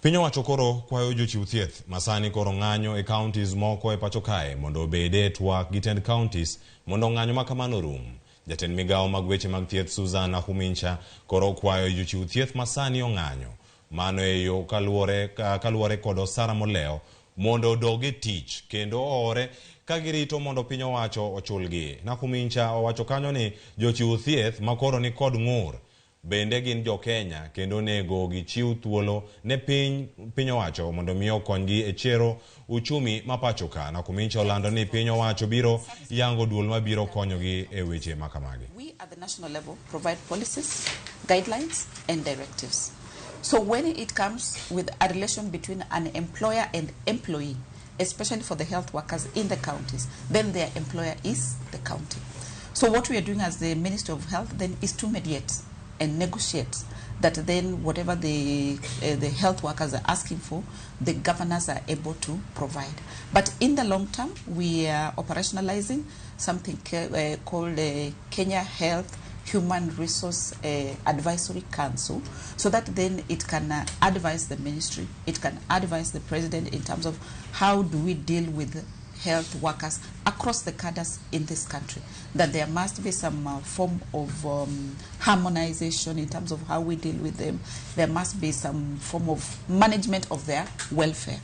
Piny owacho koro kwayo jochiew thieth masani koro ng'anyo e counties moko e pacho kae mondo obede twak gi tend counties mondo ng'anyo makamano rum. Jatend migawo mag weche mag thieth Susan Humincha koro kwayo jochiew thieth masani ong'anyo mano e yo kaluwore kod osara moleo mondo odogi tich kendo oore ka girito mondo piny owacho ochulgi. Humincha owacho kanyo ni jochiew thieth makoro ni kod ng'ur bende gin jo Kenya kendo nego gichiw thuolo ne piny owacho mondo miyo konygi e chero uchumi mapacho ka. Humincha olando ni piny owacho biro yango duol mabiro konyogi e weche makamagi. We at the national level provide policies, guidelines and directives. So when it comes with a relation between an employer and employee, especially for the health workers in the counties, then their employer is the county. So what we are doing as the Ministry of Health then is to mediate and negotiate that then whatever the health workers are asking for, the governors are able to provide. But in the long term, we are operationalizing something called Kenya Health Human Resource Advisory Council, so that then it can advise the ministry, it can advise the president in terms of how do we deal with health workers across the cadres in this country, that there must be some form of harmonization in terms of how we deal with them. There must be some form of management of their welfare.